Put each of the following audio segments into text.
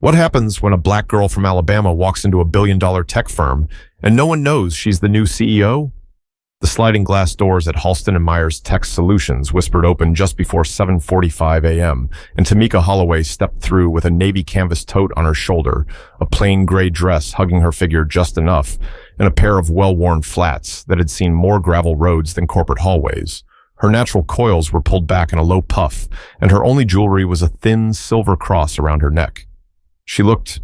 What happens when a black girl from Alabama walks into a billion-dollar tech firm and no one knows she's the new CEO? The sliding glass doors at Halston and Myers Tech Solutions whispered open just before 7:45 a.m., and Tamika Holloway stepped through with a navy canvas tote on her shoulder, a plain gray dress hugging her figure just enough, and a pair of well-worn flats that had seen more gravel roads than corporate hallways. Her natural coils were pulled back in a low puff, and her only jewelry was a thin silver cross around her neck. She looked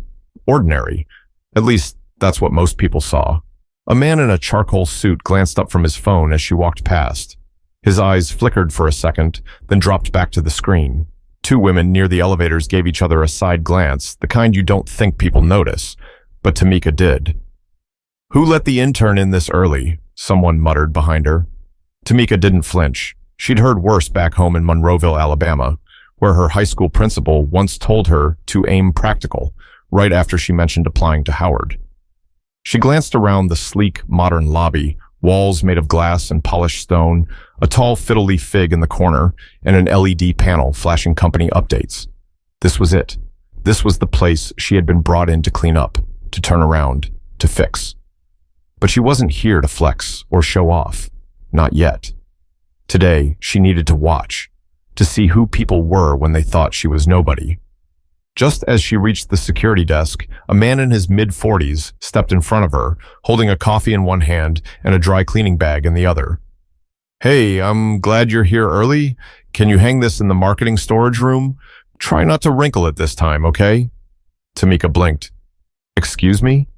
ordinary. At least, that's what most people saw. A man in a charcoal suit glanced up from his phone as she walked past. His eyes flickered for a second, then dropped back to the screen. Two women near the elevators gave each other a side glance, the kind you don't think people notice, but Tamika did. "Who let the intern in this early?" someone muttered behind her. Tamika didn't flinch. She'd heard worse back home in Monroeville, Alabama, where her high school principal once told her to aim practical, right after she mentioned applying to Howard. She glanced around the sleek, modern lobby, walls made of glass and polished stone, a tall fiddle-leaf fig in the corner, and an LED panel flashing company updates. This was it. This was the place she had been brought in to clean up, to turn around, to fix. But she wasn't here to flex or show off. Not yet. Today, she needed to watch, to see who people were when they thought she was nobody. Just as she reached the security desk, a man in his mid-40s stepped in front of her, holding a coffee in one hand and a dry cleaning bag in the other. "Hey, I'm glad you're here early. Can you hang this in the marketing storage room? Try not to wrinkle it this time, okay?" Tamika blinked. "Excuse me?"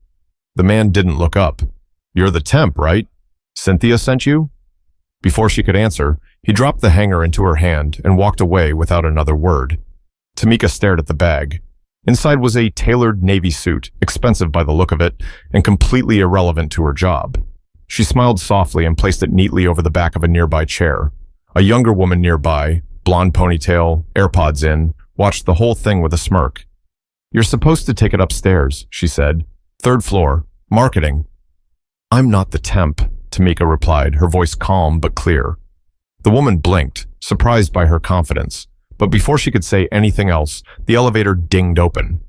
The man didn't look up. "You're the temp, right? Cynthia sent you?" Before she could answer, he dropped the hanger into her hand and walked away without another word. Tamika stared at the bag. Inside was a tailored navy suit, expensive by the look of it, and completely irrelevant to her job. She smiled softly and placed it neatly over the back of a nearby chair. A younger woman nearby, blonde ponytail, AirPods in, watched the whole thing with a smirk. "You're supposed to take it upstairs," she said. "Third floor. Marketing." "I'm not the temp," Tamika replied, her voice calm but clear. The woman blinked, surprised by her confidence. But before she could say anything else, the elevator dinged open.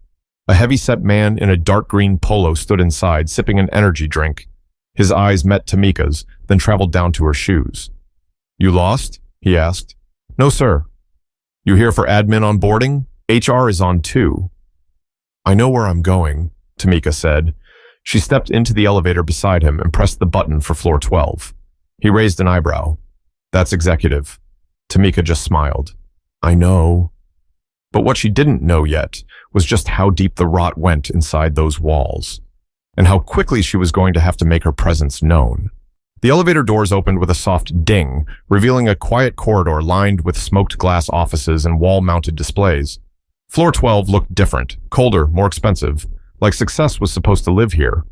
A heavy-set man in a dark green polo stood inside, sipping an energy drink. His eyes met Tamika's, then traveled down to her shoes. "You lost?" he asked. "No, sir." "You here for admin onboarding? HR is on too." "I know where I'm going," Tamika said. She stepped into the elevator beside him and pressed the button for floor 12. He raised an eyebrow. "That's executive." Tamika just smiled. "I know." But what she didn't know yet was just how deep the rot went inside those walls, and how quickly she was going to have to make her presence known. The elevator doors opened with a soft ding, revealing a quiet corridor lined with smoked glass offices and wall-mounted displays. Floor 12 looked different, colder, more expensive, like success was supposed to live here.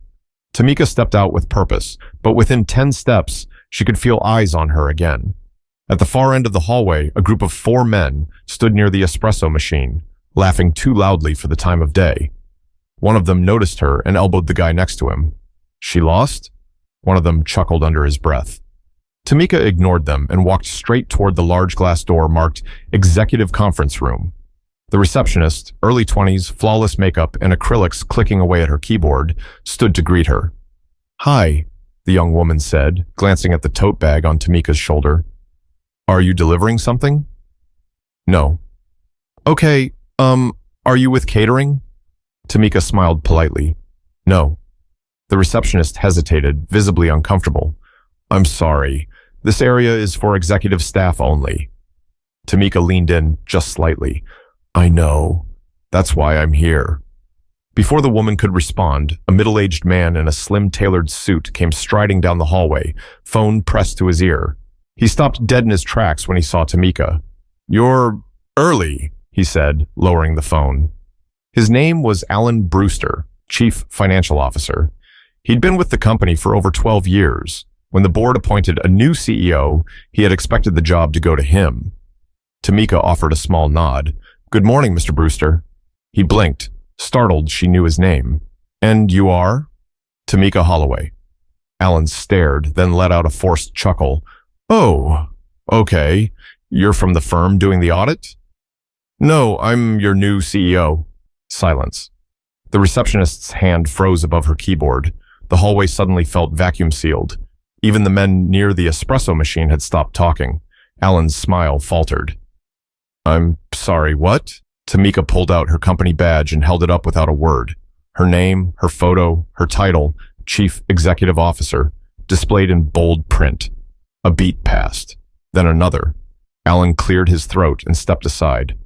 Tamika stepped out with purpose, but within 10 steps, she could feel eyes on her again. At the far end of the hallway, a group of 4 men stood near the espresso machine, laughing too loudly for the time of day. One of them noticed her and elbowed the guy next to him. "She lost?" One of them chuckled under his breath. Tamika ignored them and walked straight toward the large glass door marked Executive Conference Room. The receptionist, early 20s, flawless makeup, and acrylics clicking away at her keyboard, stood to greet her. "Hi," the young woman said, glancing at the tote bag on Tamika's shoulder. "Are you delivering something?" "No." "Okay, are you with catering?" Tamika smiled politely. "No." The receptionist hesitated, visibly uncomfortable. "I'm sorry. This area is for executive staff only." Tamika leaned in just slightly. "I know. That's why I'm here." Before the woman could respond, a middle-aged man in a slim tailored suit came striding down the hallway, phone pressed to his ear. He stopped dead in his tracks when he saw Tamika. "You're early," he said, lowering the phone. His name was Alan Brewster, Chief Financial Officer. He'd been with the company for over 12 years. When the board appointed a new CEO, he had expected the job to go to him. Tamika offered a small nod. "Good morning, Mr. Brewster." He blinked, startled she knew his name. "And you are?" "Tamika Holloway." Alan stared, then let out a forced chuckle. "Oh, okay. You're from the firm doing the audit?" "No, I'm your new CEO." Silence. The receptionist's hand froze above her keyboard. The hallway suddenly felt vacuum-sealed. Even the men near the espresso machine had stopped talking. Alan's smile faltered. "I'm sorry, what?" Tamika pulled out her company badge and held it up without a word. Her name, her photo, her title, Chief Executive Officer, displayed in bold print. A beat passed. Then another. Alan cleared his throat and stepped aside.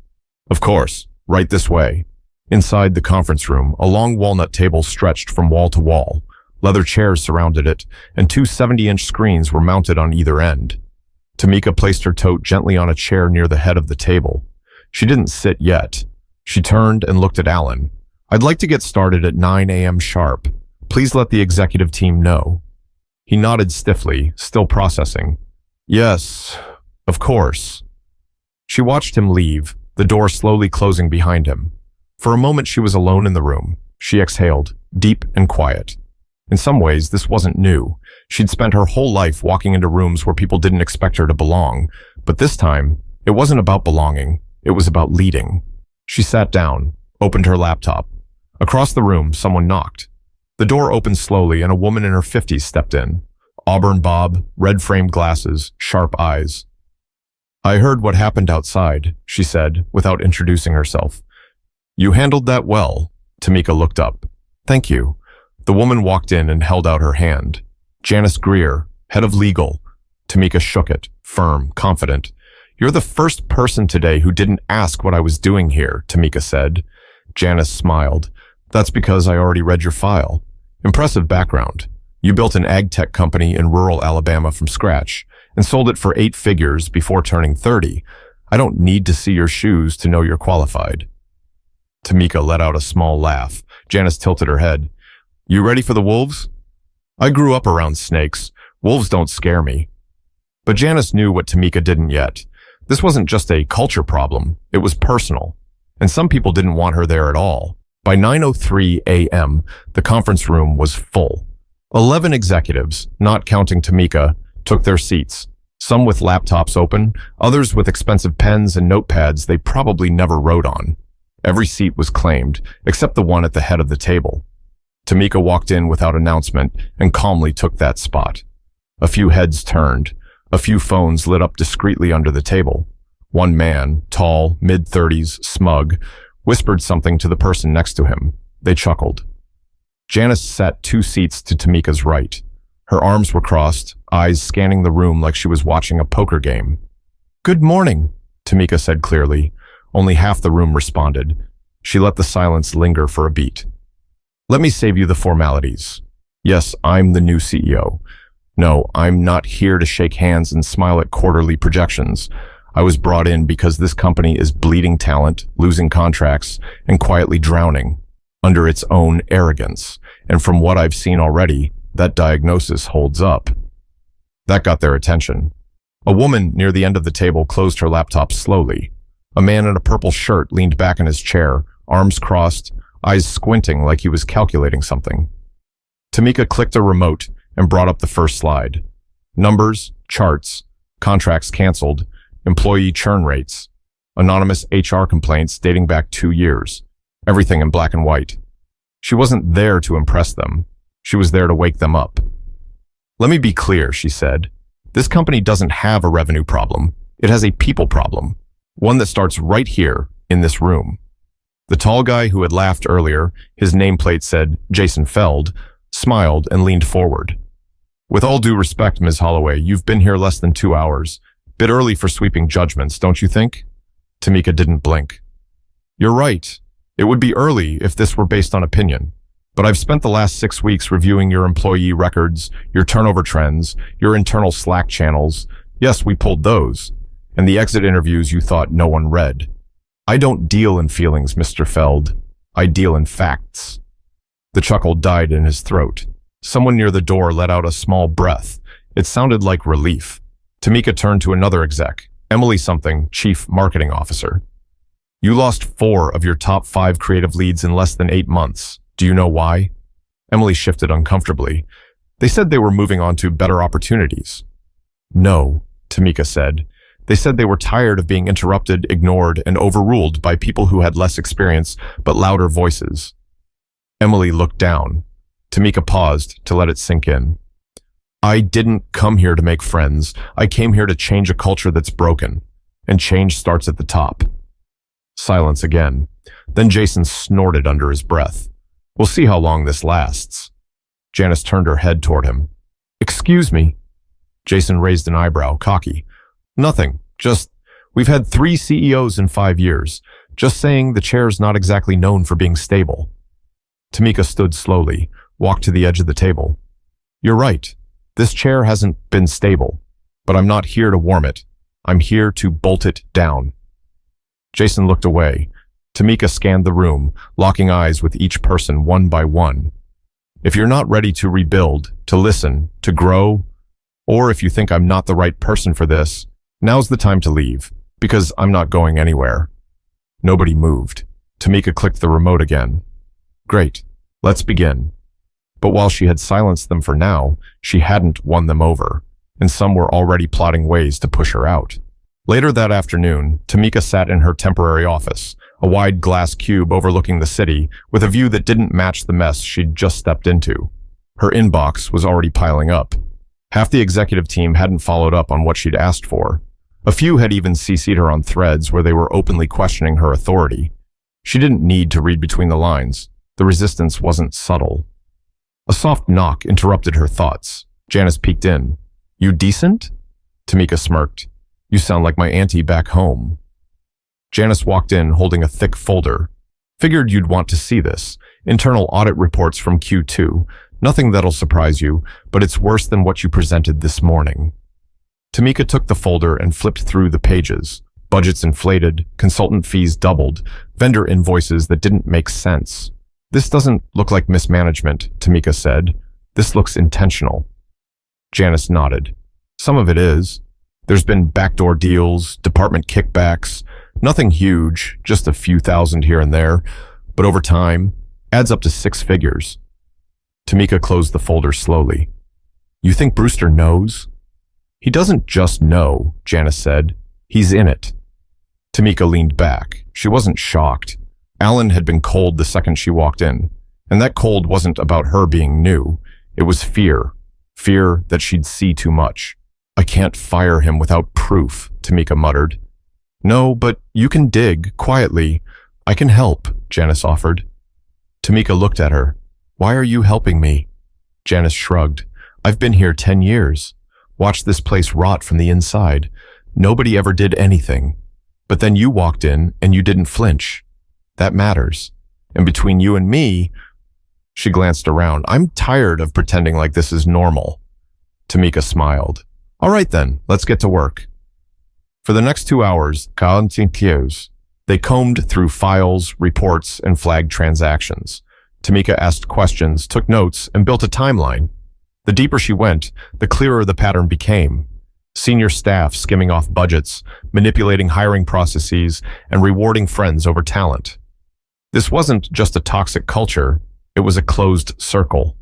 "Of course, right this way." Inside the conference room, a long walnut table stretched from wall to wall. Leather chairs surrounded it, and two 70-inch screens were mounted on either end. Tamika placed her tote gently on a chair near the head of the table. She didn't sit yet. She turned and looked at Alan. "I'd like to get started at 9 a.m. sharp. Please let the executive team know." He nodded stiffly, still processing. "Yes, of course." She watched him leave, the door slowly closing behind him. For a moment she was alone in the room. She exhaled, deep and quiet. In some ways, this wasn't new. She'd spent her whole life walking into rooms where people didn't expect her to belong. But this time, it wasn't about belonging. It was about leading. She sat down, opened her laptop. Across the room, someone knocked. The door opened slowly and a woman in her 50s stepped in. Auburn bob, red-framed glasses, sharp eyes. "I heard what happened outside," she said, without introducing herself. "You handled that well." Tamika looked up. "Thank you." The woman walked in and held out her hand. Janice Greer, head of legal. Tamika shook it, firm, confident. "You're the first person today who didn't ask what I was doing here," Tamika said. Janice smiled. "That's because I already read your file. Impressive background. You built an ag tech company in rural Alabama from scratch and sold it for 8 figures before turning 30. I don't need to see your shoes to know you're qualified." Tamika let out a small laugh. Janice tilted her head. "You ready for the wolves?" "I grew up around snakes. Wolves don't scare me." But Janice knew what Tamika didn't yet. This wasn't just a culture problem. It was personal. And some people didn't want her there at all. By 9:03 a.m., the conference room was full. 11 executives, not counting Tamika, took their seats. Some with laptops open, others with expensive pens and notepads they probably never wrote on. Every seat was claimed, except the one at the head of the table. Tamika walked in without announcement and calmly took that spot. A few heads turned. A few phones lit up discreetly under the table. One man, tall, mid-30s, smug, whispered something to the person next to him. They chuckled. Janice sat 2 seats to Tamika's right. Her arms were crossed, eyes scanning the room like she was watching a poker game. "Good morning," Tamika said clearly. Only half the room responded. She let the silence linger for a beat. "Let me save you the formalities. Yes, I'm the new CEO. No, I'm not here to shake hands and smile at quarterly projections. I was brought in because this company is bleeding talent, losing contracts, and quietly drowning under its own arrogance. And from what I've seen already, that diagnosis holds up." That got their attention. A woman near the end of the table closed her laptop slowly. A man in a purple shirt leaned back in his chair, arms crossed, eyes squinting like he was calculating something. Tamika clicked a remote and brought up the first slide. Numbers, charts, contracts canceled, employee churn rates, anonymous HR complaints dating back 2 years, everything in black and white. She wasn't there to impress them. She was there to wake them up. "Let me be clear," she said. "This company doesn't have a revenue problem. It has a people problem. One that starts right here, in this room." The tall guy who had laughed earlier, his nameplate said Jason Feld, smiled and leaned forward. "With all due respect, Ms. Holloway, you've been here less than 2 hours. Bit early for sweeping judgments, don't you think?" Tamika didn't blink. "You're right. It would be early if this were based on opinion. But I've spent the last 6 weeks reviewing your employee records, your turnover trends, your internal Slack channels. Yes, we pulled those. And the exit interviews you thought no one read. I don't deal in feelings, Mr. Feld. I deal in facts." The chuckle died in his throat. Someone near the door let out a small breath. It sounded like relief. Tamika turned to another exec, Emily something, Chief Marketing Officer. "You lost 4 of your top 5 creative leads in less than 8 months. Do you know why?" Emily shifted uncomfortably. "They said they were moving on to better opportunities." "No," Tamika said. "They said they were tired of being interrupted, ignored, and overruled by people who had less experience but louder voices." Emily looked down. Tamika paused to let it sink in. I didn't come here to make friends. I came here to change a culture that's broken. And change starts at the top. Silence again. Then Jason snorted under his breath. We'll see how long this lasts. Janice turned her head toward him. Excuse me. Jason raised an eyebrow, cocky. Nothing. Just, we've had 3 CEOs in 5 years. Just saying the chair's not exactly known for being stable. Tamika stood slowly, walked to the edge of the table. You're right. This chair hasn't been stable, but I'm not here to warm it. I'm here to bolt it down. Jason looked away. Tamika scanned the room, locking eyes with each person one by one. If you're not ready to rebuild, to listen, to grow, or if you think I'm not the right person for this, now's the time to leave, because I'm not going anywhere. Nobody moved. Tamika clicked the remote again. Great. Let's begin. But while she had silenced them for now, she hadn't won them over, and some were already plotting ways to push her out. Later that afternoon, Tamika sat in her temporary office, a wide glass cube overlooking the city, with a view that didn't match the mess she'd just stepped into. Her inbox was already piling up. Half the executive team hadn't followed up on what she'd asked for. A few had even CC'd her on threads where they were openly questioning her authority. She didn't need to read between the lines. The resistance wasn't subtle. A soft knock interrupted her thoughts. Janice peeked in. You decent? Tamika smirked. You sound like my auntie back home. Janice walked in holding a thick folder. Figured you'd want to see this. Internal audit reports from Q2. Nothing that'll surprise you, but it's worse than what you presented this morning. Tamika took the folder and flipped through the pages. Budgets inflated, consultant fees doubled, vendor invoices that didn't make sense. This doesn't look like mismanagement, Tamika said. This looks intentional. Janice nodded. Some of it is. There's been backdoor deals, department kickbacks, nothing huge, just a few thousand here and there, but over time, adds up to 6 figures. Tamika closed the folder slowly. You think Brewster knows? He doesn't just know, Janice said. He's in it. Tamika leaned back. She wasn't shocked. Alan had been cold the second she walked in, and that cold wasn't about her being new. It was fear. Fear that she'd see too much. I can't fire him without proof, Tamika muttered. No, but you can dig, quietly. I can help, Janice offered. Tamika looked at her. Why are you helping me? Janice shrugged. I've been here 10 years. Watched this place rot from the inside. Nobody ever did anything. But then you walked in and you didn't flinch. That matters. And between you and me, she glanced around. I'm tired of pretending like this is normal. Tamika smiled. All right then, let's get to work. For the next 2 hours, they combed through files, reports, and flagged transactions. Tamika asked questions, took notes, and built a timeline. The deeper she went, the clearer the pattern became. Senior staff skimming off budgets, manipulating hiring processes, and rewarding friends over talent. This wasn't just a toxic culture, it was a closed circle.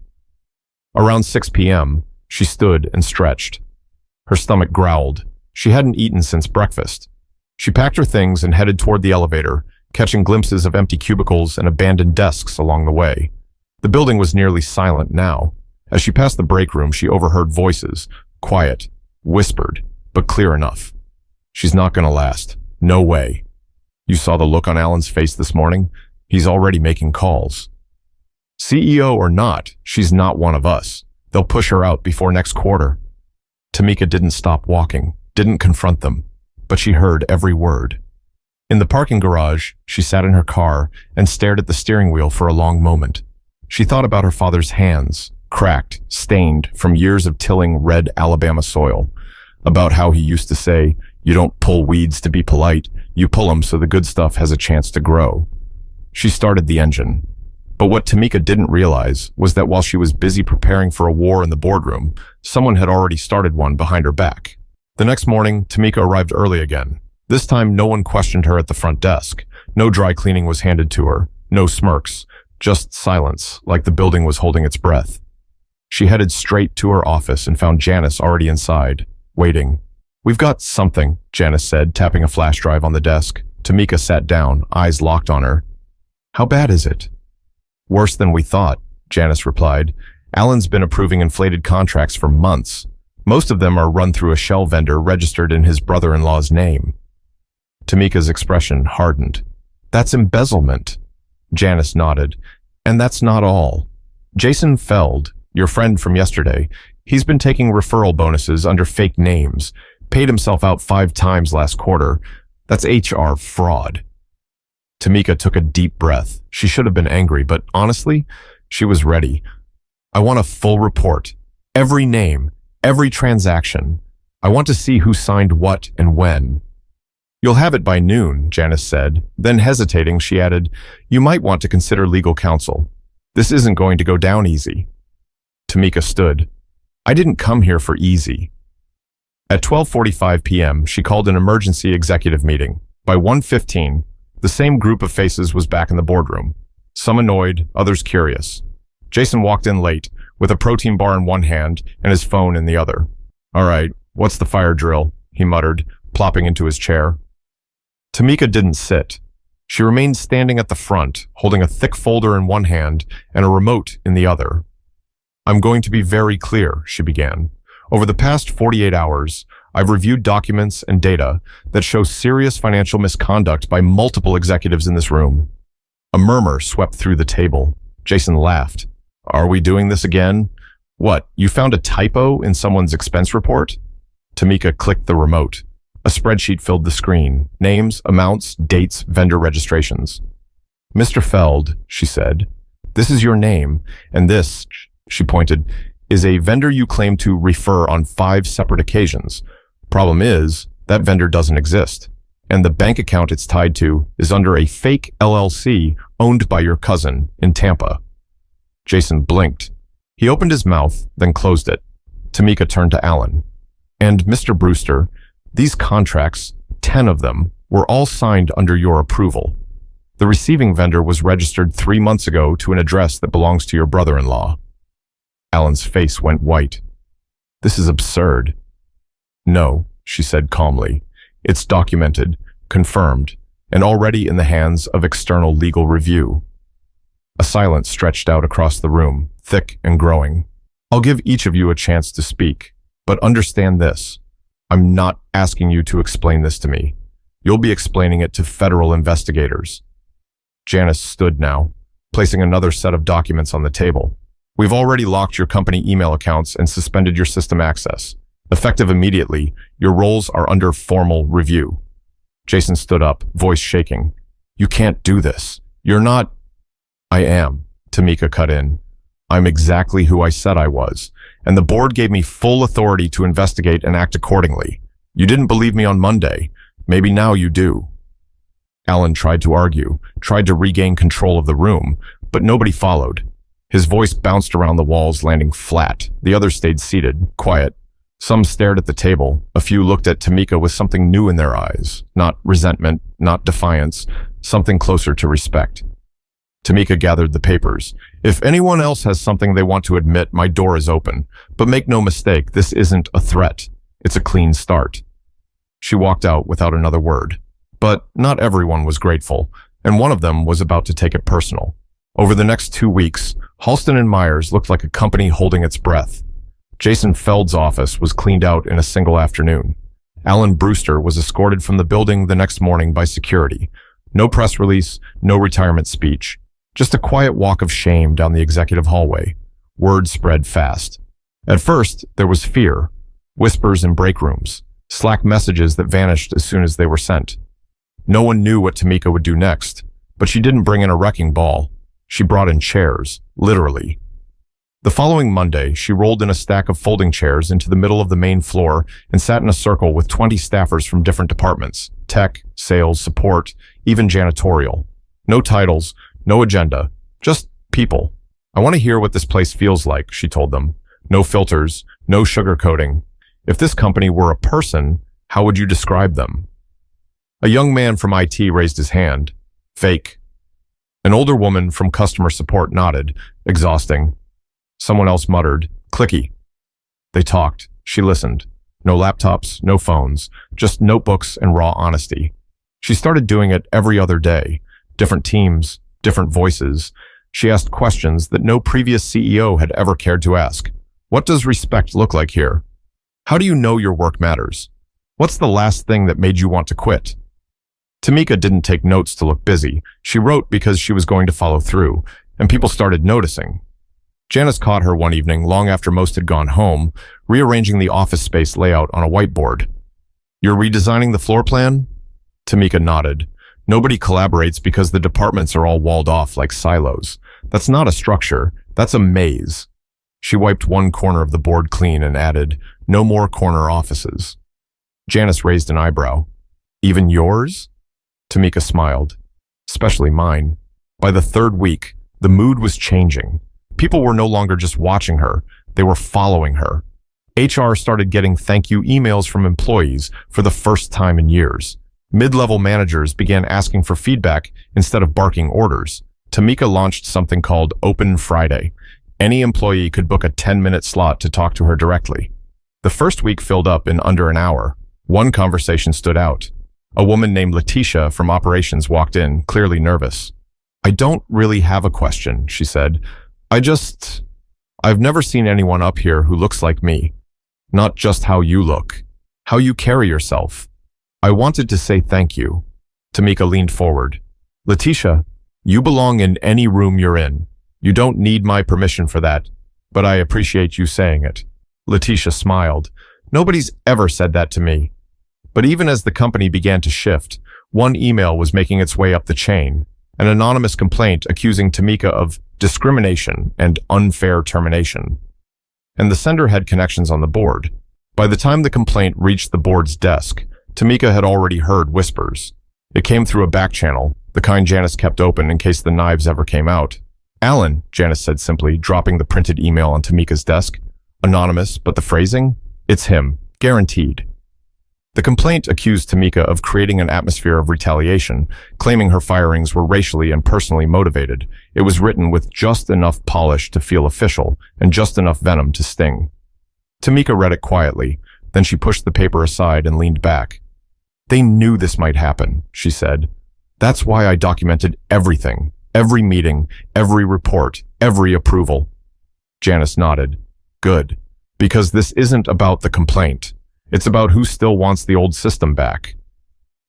Around 6 p.m., she stood and stretched. Her stomach growled. She hadn't eaten since breakfast. She packed her things and headed toward the elevator, catching glimpses of empty cubicles and abandoned desks along the way. The building was nearly silent now. As she passed the break room, she overheard voices, quiet, whispered, but clear enough. She's not gonna last. No way. You saw the look on Alan's face this morning? He's already making calls. CEO or not, she's not one of us. They'll push her out before next quarter. Tamika didn't stop walking, didn't confront them, but she heard every word. In the parking garage, she sat in her car and stared at the steering wheel for a long moment. She thought about her father's hands, cracked, stained from years of tilling red Alabama soil, about how he used to say, you don't pull weeds to be polite, you pull them so the good stuff has a chance to grow. She started the engine. But what Tamika didn't realize was that while she was busy preparing for a war in the boardroom, someone had already started one behind her back. The next morning, Tamika arrived early again. This time, no one questioned her at the front desk. No dry cleaning was handed to her. No smirks. Just silence, like the building was holding its breath. She headed straight to her office and found Janice already inside, waiting. We've got something, Janice said, tapping a flash drive on the desk. Tamika sat down, eyes locked on her. How bad is it? Worse than we thought, Janice replied. Alan's been approving inflated contracts for months. Most of them are run through a shell vendor registered in his brother-in-law's name. Tamika's expression hardened. That's embezzlement. Janice nodded. And that's not all. Jason Feld, your friend from yesterday, he's been taking referral bonuses under fake names, paid himself out 5 times last quarter. That's HR fraud. Tamika took a deep breath. She should have been angry, but honestly, she was ready. I want a full report. Every name, every transaction. I want to see who signed what and when. You'll have it by noon, Janice said. Then hesitating, she added, you might want to consider legal counsel. This isn't going to go down easy. Tamika stood. I didn't come here for easy. At 12:45 p.m., she called an emergency executive meeting. By 1:15, the same group of faces was back in the boardroom. Some annoyed, others curious. Jason walked in late, with a protein bar in one hand and his phone in the other. All right, what's the fire drill? He muttered, plopping into his chair. Tamika didn't sit. She remained standing at the front, holding a thick folder in one hand and a remote in the other. I'm going to be very clear, she began. Over the past 48 hours, I've reviewed documents and data that show serious financial misconduct by multiple executives in this room. A murmur swept through the table. Jason laughed. Are we doing this again? What, you found a typo in someone's expense report? Tamika clicked the remote. A spreadsheet filled the screen. Names, amounts, dates, vendor registrations. Mr. Feld, she said, this is your name, and this, she pointed, is a vendor you claim to refer on 5 separate occasions. Problem is, that vendor doesn't exist, and the bank account it's tied to is under a fake LLC owned by your cousin in Tampa. Jason blinked. He opened his mouth, then closed it. Tamika turned to Alan. And Mr. Brewster, these contracts, 10 of them, were all signed under your approval. The receiving vendor was registered 3 months ago to an address that belongs to your brother-in-law. Alan's face went white. This is absurd. No, she said calmly. It's documented, confirmed, and already in the hands of external legal review. A silence stretched out across the room, thick and growing. I'll give each of you a chance to speak, but understand this. I'm not asking you to explain this to me. You'll be explaining it to federal investigators. Janice stood now, placing another set of documents on the table. We've already locked your company email accounts and suspended your system access. Effective immediately, your roles are under formal review. Jason stood up, voice shaking. You can't do this. You're not... I am, Tamika cut in. I'm exactly who I said I was, and the board gave me full authority to investigate and act accordingly. You didn't believe me on Monday. Maybe now you do. Alan tried to argue, tried to regain control of the room, but nobody followed. His voice bounced around the walls, landing flat. The others stayed seated, quiet. Some stared at the table. A few looked at Tamika with something new in their eyes. Not resentment, not defiance, something closer to respect. Tamika gathered the papers. If anyone else has something they want to admit, my door is open. But make no mistake, this isn't a threat. It's a clean start. She walked out without another word. But not everyone was grateful, and one of them was about to take it personal. Over the next 2 weeks, Halston and Myers looked like a company holding its breath. Jason Feld's office was cleaned out in a single afternoon. Alan Brewster was escorted from the building the next morning by security. No press release, no retirement speech. Just a quiet walk of shame down the executive hallway. Word spread fast. At first, there was fear. Whispers in break rooms. Slack messages that vanished as soon as they were sent. No one knew what Tamika would do next, but she didn't bring in a wrecking ball. She brought in chairs, literally. The following Monday, she rolled in a stack of folding chairs into the middle of the main floor and sat in a circle with 20 staffers from different departments, tech, sales, support, even janitorial. No titles, no agenda, just people. I want to hear what this place feels like, she told them. No filters, no sugarcoating. If this company were a person, how would you describe them? A young man from IT raised his hand. Fake. An older woman from customer support nodded, exhausting. Someone else muttered, clicky. They talked. She listened. No laptops, no phones, just notebooks and raw honesty. She started doing it every other day. Different teams, different voices. She asked questions that no previous CEO had ever cared to ask. What does respect look like here? How do you know your work matters? What's the last thing that made you want to quit? Tamika didn't take notes to look busy. She wrote because she was going to follow through, and people started noticing. Janice caught her one evening, long after most had gone home, rearranging the office space layout on a whiteboard. You're redesigning the floor plan? Tamika nodded. Nobody collaborates because the departments are all walled off like silos. That's not a structure, that's a maze. She wiped one corner of the board clean and added, no more corner offices. Janice raised an eyebrow. Even yours? Tamika smiled. Especially mine. By the third week, the mood was changing. People were no longer just watching her, they were following her. HR started getting thank you emails from employees for the first time in years. Mid-level managers began asking for feedback instead of barking orders. Tamika launched something called Open Friday. Any employee could book a 10-minute slot to talk to her directly. The first week filled up in under an hour. One conversation stood out. A woman named Letitia from operations walked in, clearly nervous. I don't really have a question, she said. I've never seen anyone up here who looks like me. Not just how you look, how you carry yourself. I wanted to say thank you. Tamika leaned forward. Letitia, you belong in any room you're in. You don't need my permission for that, but I appreciate you saying it. Letitia smiled. Nobody's ever said that to me. But even as the company began to shift, one email was making its way up the chain, an anonymous complaint accusing Tamika of discrimination and unfair termination. And the sender had connections on the board. By the time the complaint reached the board's desk, Tamika had already heard whispers. It came through a back channel, the kind Janice kept open in case the knives ever came out. Alan, Janice said simply, dropping the printed email on Tamika's desk. Anonymous, but the phrasing? It's him, guaranteed. The complaint accused Tamika of creating an atmosphere of retaliation, claiming her firings were racially and personally motivated. It was written with just enough polish to feel official and just enough venom to sting. Tamika read it quietly, then she pushed the paper aside and leaned back. They knew this might happen, she said. That's why I documented everything, every meeting, every report, every approval. Janice nodded. Good, because this isn't about the complaint. It's about who still wants the old system back.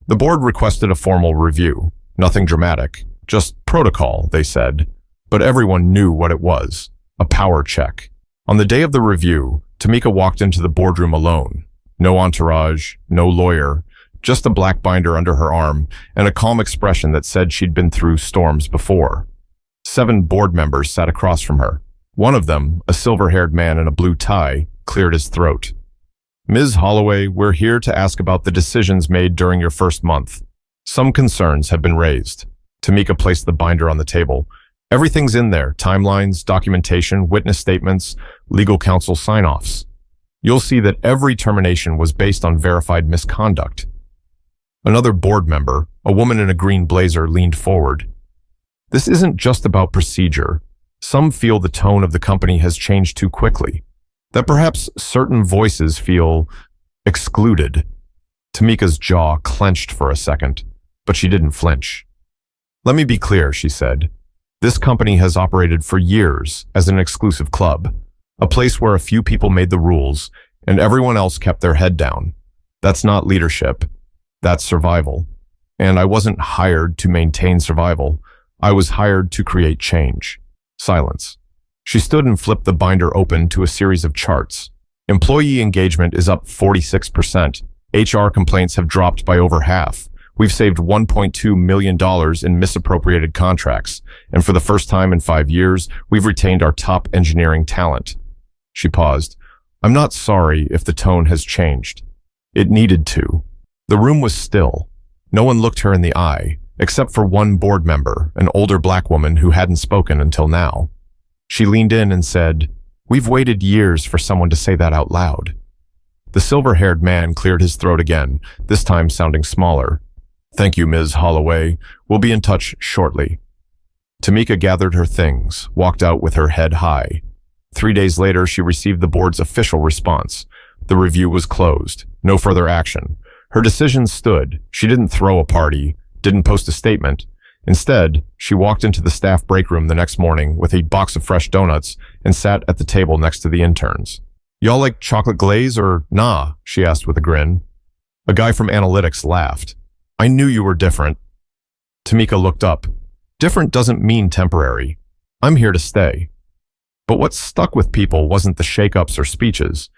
The board requested a formal review. Nothing dramatic, just protocol, they said. But everyone knew what it was, a power check. On the day of the review, Tamika walked into the boardroom alone. No entourage, no lawyer, just a black binder under her arm and a calm expression that said she'd been through storms before. 7 board members sat across from her. One of them, a silver-haired man in a blue tie, cleared his throat. Ms. Holloway, we're here to ask about the decisions made during your first month. Some concerns have been raised. Tamika placed the binder on the table. Everything's in there, timelines, documentation, witness statements, legal counsel sign-offs. You'll see that every termination was based on verified misconduct. Another board member, a woman in a green blazer, leaned forward. This isn't just about procedure. Some feel the tone of the company has changed too quickly. That perhaps certain voices feel excluded. Tamika's jaw clenched for a second, but she didn't flinch. Let me be clear, she said. This company has operated for years as an exclusive club, a place where a few people made the rules and everyone else kept their head down. That's not leadership. That's survival. And I wasn't hired to maintain survival. I was hired to create change. Silence. She stood and flipped the binder open to a series of charts. Employee engagement is up 46%. HR complaints have dropped by over half. We've saved $1.2 million in misappropriated contracts. And for the first time in 5 years, we've retained our top engineering talent. She paused. I'm not sorry if the tone has changed. It needed to. The room was still. No one looked her in the eye, except for one board member, an older black woman who hadn't spoken until now. She leaned in and said, We've waited years for someone to say that out loud. The silver-haired man cleared his throat again, this time sounding smaller. Thank you, Ms. Holloway. We'll be in touch shortly. Tamika gathered her things, walked out with her head high. 3 days later, she received the board's official response. The review was closed. No further action. Her decision stood. She didn't throw a party, didn't post a statement. Instead, she walked into the staff break room the next morning with a box of fresh donuts and sat at the table next to the interns. "Y'all like chocolate glaze or nah?" she asked with a grin. A guy from analytics laughed. "I knew you were different." Tamika looked up. "Different doesn't mean temporary. I'm here to stay." But what stuck with people wasn't the shakeups or speeches.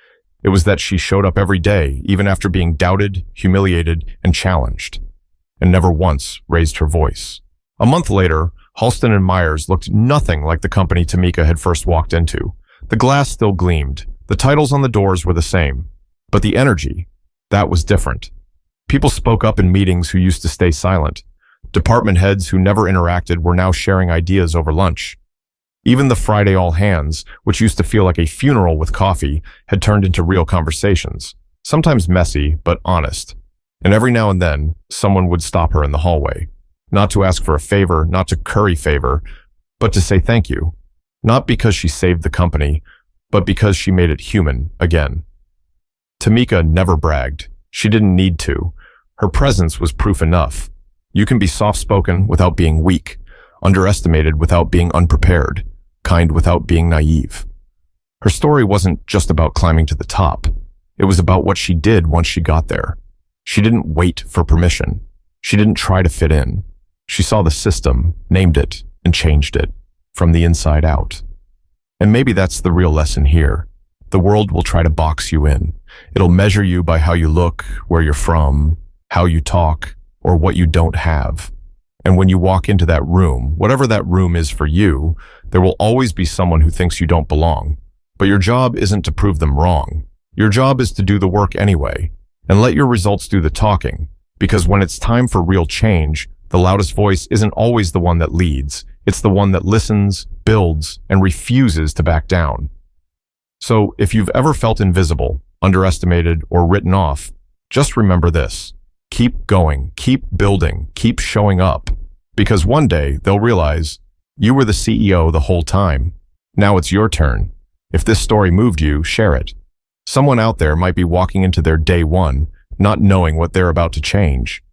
It was that she showed up every day, even after being doubted, humiliated, and challenged, and never once raised her voice. A month later, Halston and Myers looked nothing like the company Tamika had first walked into. The glass still gleamed. The titles on the doors were the same. But the energy, that was different. People spoke up in meetings who used to stay silent. Department heads who never interacted were now sharing ideas over lunch. Even the Friday all hands, which used to feel like a funeral with coffee, had turned into real conversations. Sometimes messy, but honest. And every now and then, someone would stop her in the hallway. Not to ask for a favor, not to curry favor, but to say thank you. Not because she saved the company, but because she made it human again. Tamika never bragged. She didn't need to. Her presence was proof enough. You can be soft-spoken without being weak, underestimated without being unprepared, kind without being naive. Her story wasn't just about climbing to the top. It was about what she did once she got there. She didn't wait for permission. She didn't try to fit in. She saw the system, named it, and changed it, from the inside out. And maybe that's the real lesson here. The world will try to box you in. It'll measure you by how you look, where you're from, how you talk, or what you don't have. And when you walk into that room, whatever that room is for you, there will always be someone who thinks you don't belong. But your job isn't to prove them wrong. Your job is to do the work anyway, and let your results do the talking. Because when it's time for real change, the loudest voice isn't always the one that leads. It's the one that listens, builds, and refuses to back down. So if you've ever felt invisible, underestimated, or written off, just remember this. Keep going, keep building, keep showing up. Because one day they'll realize you were the CEO the whole time. Now it's your turn. If this story moved you, share it. Someone out there might be walking into their day one, not knowing what they're about to change.